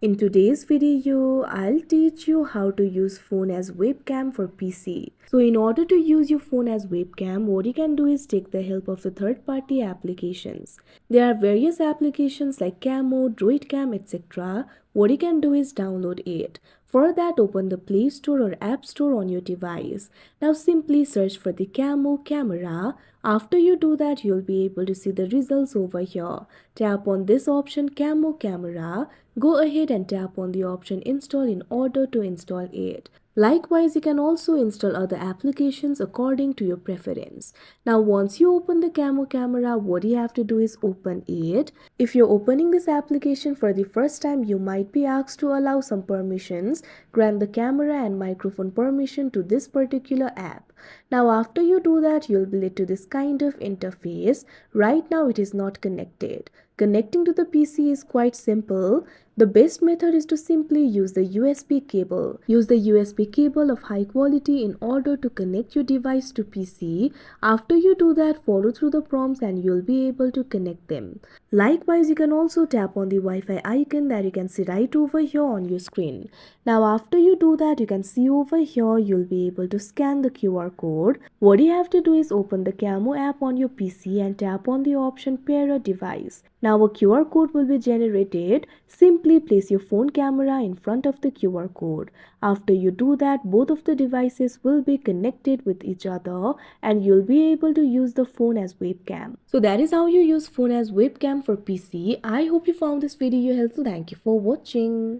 In today's video, I'll teach you how to use phone as webcam for PC. So in order to use your phone as webcam, what you can do is take the help of the third-party applications. There are various applications like Camo, Droidcam, etc. What you can do is download it. For that, open the Play Store or App Store on your device. Now simply search for the Camo camera. After you do that, you'll be able to see the results over here. Tap on this option Camo camera. Go ahead and tap on the option Install in order to install it. Likewise, you can also install other applications according to your preference. Now, once you open the Camo camera, what you have to do is open it. If you're opening this application for the first time, you might be asked to allow some permissions, grant the camera and microphone permission to this particular app. Now, after you do that, you'll be led to this kind of interface. Right now, it is not connected. Connecting to the PC is quite simple. The best method is to simply use the USB cable. Use the USB cable of high quality in order to connect your device to PC. After you do that, follow through the prompts and you'll be able to connect them. Likewise, you can also tap on the Wi-Fi icon that you can see right over here on your screen. Now, after you do that, you can see over here, you'll be able to scan the QR code. What you have to do is open the Camo app on your PC and tap on the option Pair a Device. Now, a QR code will be generated. Simply place your phone camera in front of the QR code. After you do that, both of the devices will be connected with each other and you'll be able to use the phone as webcam. So that is how you use phone as webcam for PC. I hope you found this video helpful. Thank you for watching.